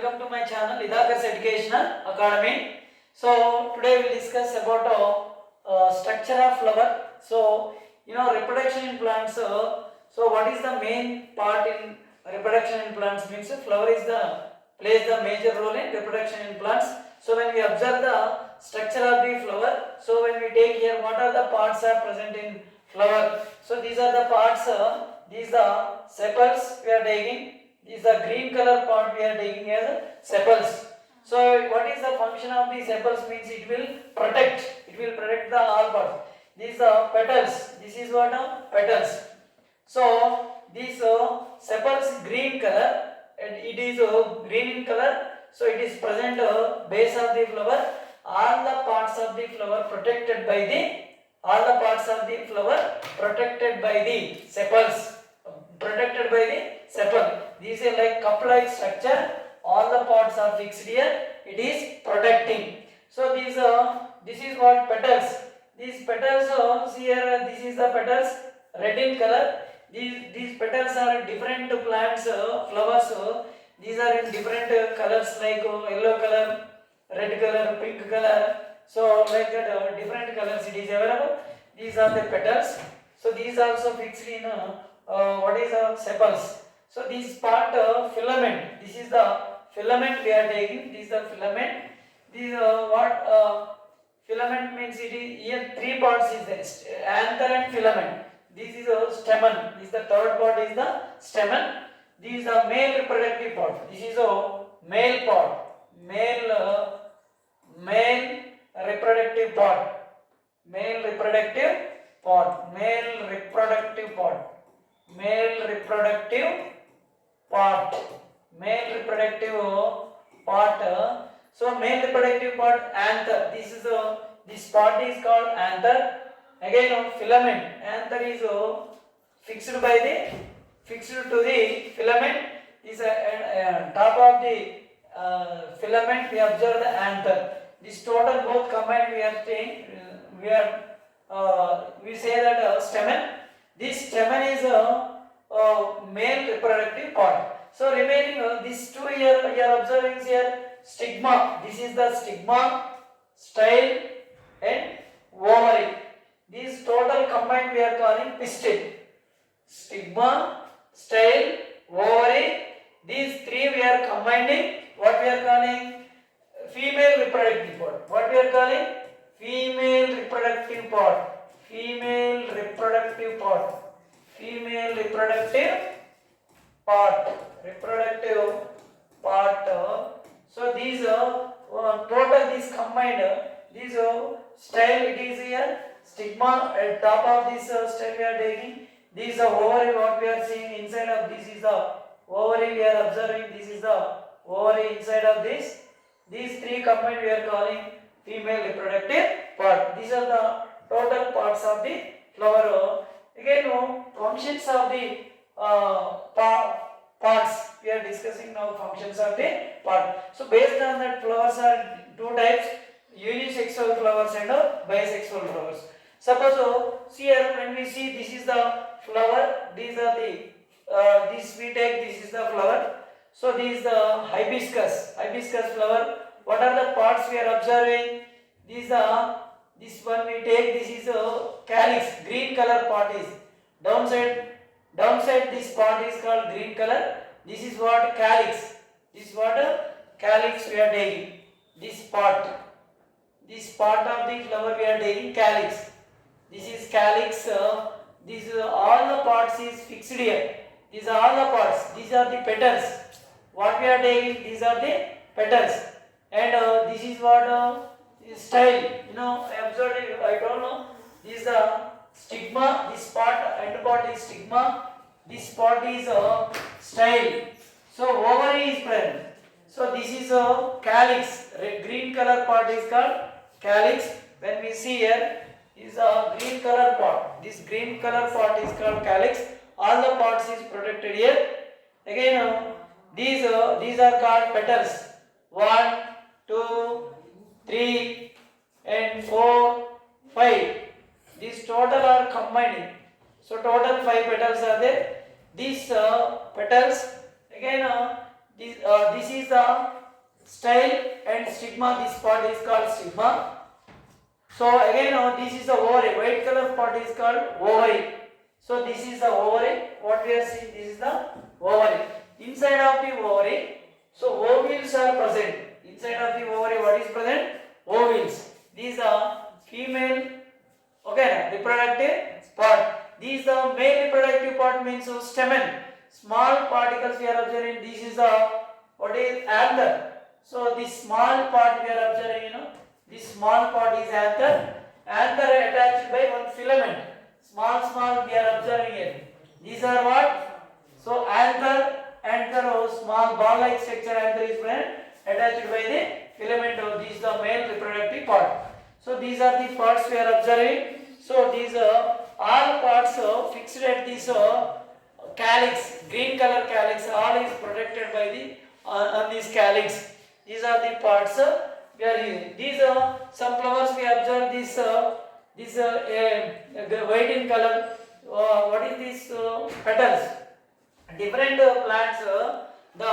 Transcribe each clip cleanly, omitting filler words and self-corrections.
welcome to my channel EDHAKAR'S Educational Academy. So today we will discuss about structure of flower. So reproduction in plants. So what is the main part in reproduction in plants? Means flower is plays the major role in reproduction in plants. So when we observe the structure of the flower, so when we take here what are the parts are present in flower. So these are the parts. These are sepals we are taking. This is the green color part we are taking as sepals. So what is the function of the sepals? Means it will protect. It will protect the all parts. These are petals. This is what petals. So these sepals green color and it is green in color. So it is present base of the flower. All the parts of the flower protected by the sepals. Protected by the sepal. These are like cup-like structure. All the parts are fixed here. It is protecting. So this is what petals. These petals here. This is the petals red in color. These petals are different plants flowers. These are in different colors like yellow color, red color, pink color. So like that different colors it is available. These are the petals. So these also fixed in what is sepals. So this part filament. This is the filament we are taking. This is the filament. This filament means it is here three parts is there. Anther and filament. This is a stamen. This is the third part is the stamen. This is the male reproductive part. This is a male part. Male reproductive part. Male reproductive part. Male reproductive part. Male reproductive part. Male reproductive part. So male reproductive part anther. This part is called anther. Again filament. Anther is fixed to the filament. Is top of the filament. We observe the anther. This total both combined we are saying we say that stamen. This stamen is male reproductive part. So remaining these two here we are observing here stigma. This is the stigma, style and ovary. These total combined we are calling pistil. Stigma, style, ovary. These three we are combining. What we are calling? Female reproductive part. What we are calling? Female reproductive part. Female reproductive part. Female reproductive part. Reproductive part. So these total these combined. These style it is here. Stigma at top of this style we are taking. This ovary what we are seeing inside of this is the ovary we are observing. This is the ovary inside of this. These three combined we are calling female reproductive part. These are the total parts of the flower. Again, functions of the parts. We are discussing now functions of the part. So based on that, flowers are two types: unisexual flowers and bisexual flowers. Suppose here when we see this is the flower. These are the this we take. This is the flower. So this is the hibiscus flower. What are the parts we are observing? These are this one we take. This is a calyx. Green color part is downside. This part is called green color. This is what calyx. This is what calyx we are taking. This part of the flower we are taking calyx. This is calyx. These all the parts is fixed here. These are all the parts. These are the petals. What we are taking? These are the petals. And this is what style. I observed it. I don't know. This is the stigma. This part end part is stigma. This part is style. So ovary is present. So this is a calyx. Green color part is called calyx. When we see here is a green color part. This green color part is called calyx. All the parts is protected here. Again these are called petals. 1, 2, 3 and 4, 5. These total are combining. So total 5 petals are there. These petals again This is the style and stigma. This part is called stigma. So again, this is the ovary. White color part is called ovary. So this is the ovary. What we are seeing, this is the ovary. Inside of the ovary, so ovules are present. Inside of the ovary, what is present? Ovules. These are female, okay, reproductive part. These are male reproductive part, means stamen. Small particles we are observing. This is the, what is anther. So this small part we are observing, this small part is anther. Anther attached by one filament. Small we are observing here. These are what? So anther small ball-like structure. Anther is attached by the filament of these the male reproductive part. So these are the parts we are observing. So these are all parts fixed at this calyx, green color calyx. All is protected by the on this calyx. These are the parts we are using. These some flowers we observe this white in color. What is this petals? Different plants, the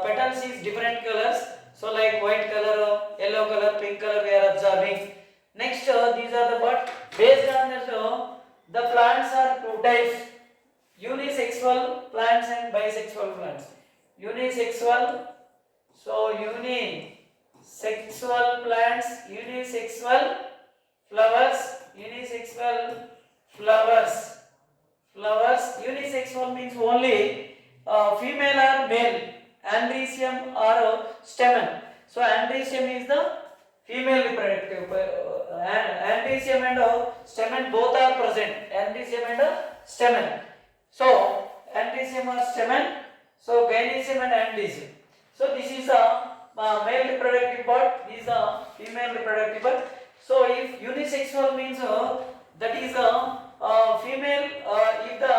petals is different colors. So like white color, yellow color, pink color we are observing. Next, these are the what? Based on that, the plants are two types: unisexual plants and bisexual plants. Unisexual. So unisexual plants, unisexual flowers, unisexual means only female or male, androecium or stamen. So androecium is the female reproductive, androecium and stamen both are present. Androecium and stamen. So androecium or stamen. So gynoecium and androecium. So this is a male reproductive part. This is a female reproductive part. So if unisexual means that is a female. If the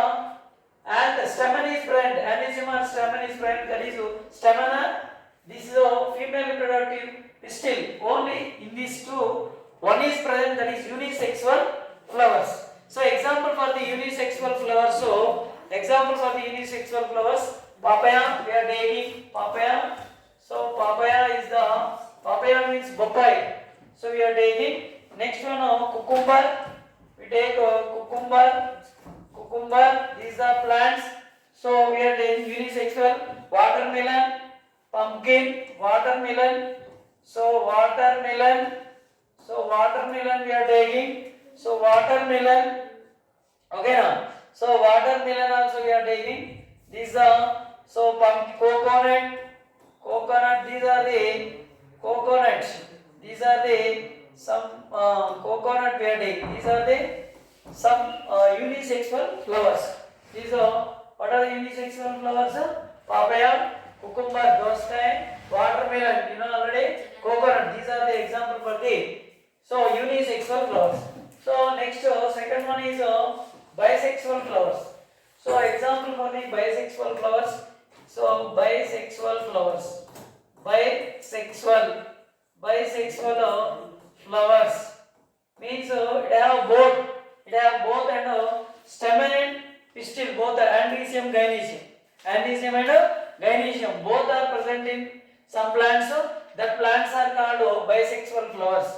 and the stamen is present, androecium or stamen is present, that is stamina. This is a female reproductive pistil. Only in these two, one is present, that is unisexual flowers. So example for the unisexual flowers. So example for the unisexual flowers: papaya. We are taking papaya. So papaya means bopai. So we are taking. Next one, cucumber. We take cucumber. These are plants. So we are taking unisexual. Watermelon, pumpkin, watermelon. So watermelon we are taking. So watermelon. Okay now. So watermelon also we are taking. These are coconut. These are the coconuts. These are the some coconut we are taking. These are the some unisexual flowers. These are what are the unisexual flowers? Papaya, cucumber, those kind, watermelon, already, coconut. These are the example for the unisexual flowers. So next, second one is bisexual flowers. So example for the bisexual flowers. So bisexual flowers. Bisexual flowers means it have both and stamen and pistil, both are androecium, gynoecium. Androecium and gynoecium both are present in some plants. That plants are called bisexual flowers.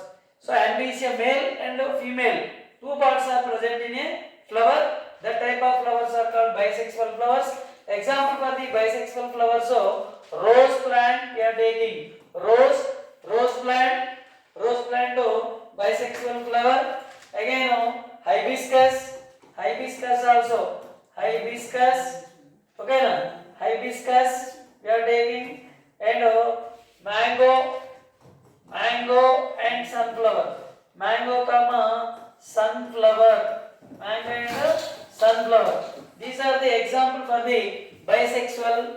So androecium male and female, two parts are present in a flower. That type of flowers are called bisexual flowers. Example for the bisexual flowers: rose plant we are taking. Rose plant bisexual flower. Again hibiscus also. Hibiscus, okay na? Hibiscus we are taking. And mango and sunflower. Mango, sunflower. Mango and sunflower. These are the example for the bisexual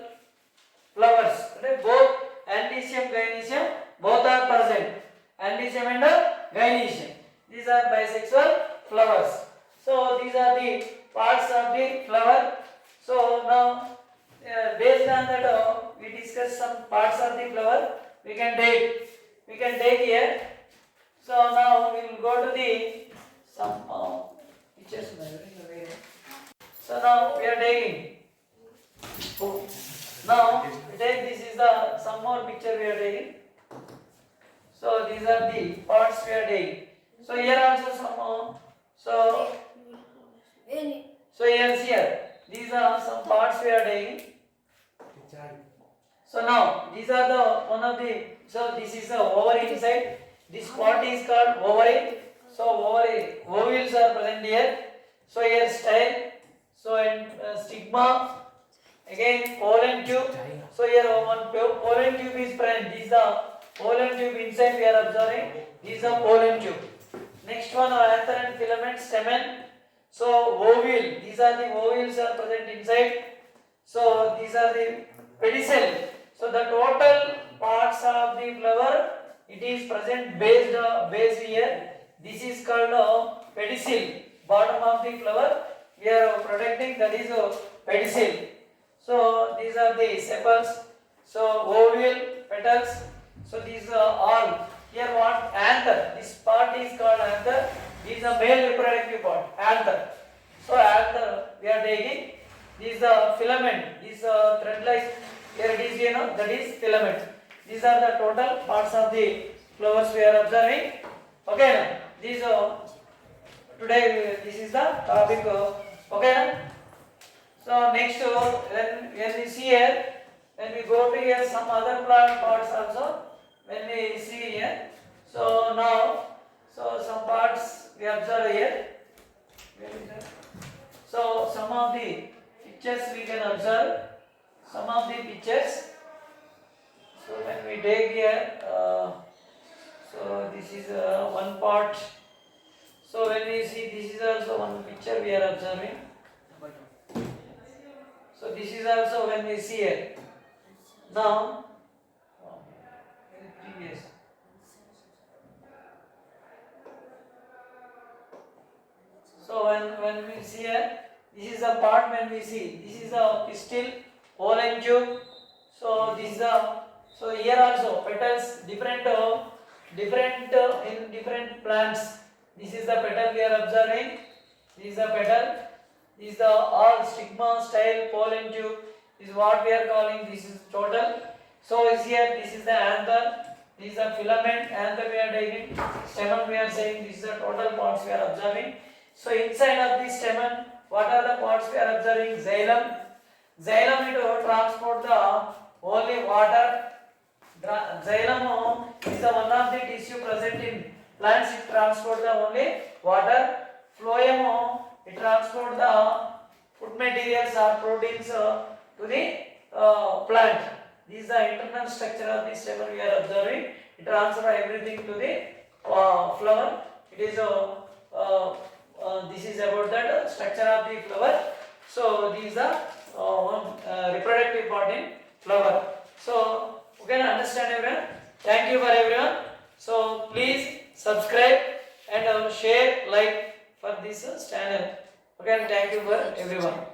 flowers. Both androecium, gynoecium both are present. Androecium and gynoecium. These are bisexual flowers. So these are the parts of the flower. So now based on that we discuss some parts of the flower. We can take here. So now we will go to the some pictures. So now we are taking. Now take this is the some more picture we are taking. So these are the parts we are taking. So here also some more. So here these are some parts we are taking. So now these are the one of the, so this is the ovary inside. This part is called ovary. So ovary ovules are present here. So here style. So and stigma. Again pollen tube. So here one pollen tube is present. This is the pollen tube inside we are observing. This is the pollen tube. Next one anther and filament stamen. So ovule. These are the ovules are present inside. So these are the pedicel. So the total parts of the flower, it is present base here. This is called pedicel. Bottom of the flower we are protecting, that is pedicel. So these are the sepals. So ovule, petals. So these are all. Here what? Anther. This part is called anther. This is a male reproductive part. Anther. So anther we are taking. This is the filament. This thread like. Here it is, that is filament. These are the total parts of the flowers we are observing. Okay, now these today this is the topic. Okay, now. So next when we see here, when we go to here some other plant parts also. When we see here, so now some parts we observe here. Where is that? So some of the pictures we can observe. Some of the pictures. So when we take here, so this is one part. So when we see, this is also one picture we are observing. So this is also when we see it. Now, previous. So when we see it, this is the part when we see. This is a pistil. Pollen tube. So this is so here also petals different in different plants. This is the petal we are observing. This is the petal. This is the all stigma, style, pollen tube. This is what we are calling. This is total. So is here. This is the anther. This is the filament. Anther we are taking. Stamen we are saying. This is the total parts we are observing. So inside of the stamen, what are the parts we are observing? Xylem. Xylem it transport the only water. Xylem is the one of the tissue present in plants. It transport the only water. Phloem it transport the food materials or proteins to the plant. This is the internal structure of the stamen we are observing. It transfer everything to the flower. It is this is about that structure of the flower. So these are one reproductive part in flower. So you can understand everyone. Thank you for everyone. So please subscribe and share, like for this channel. Okay, thank you for everyone.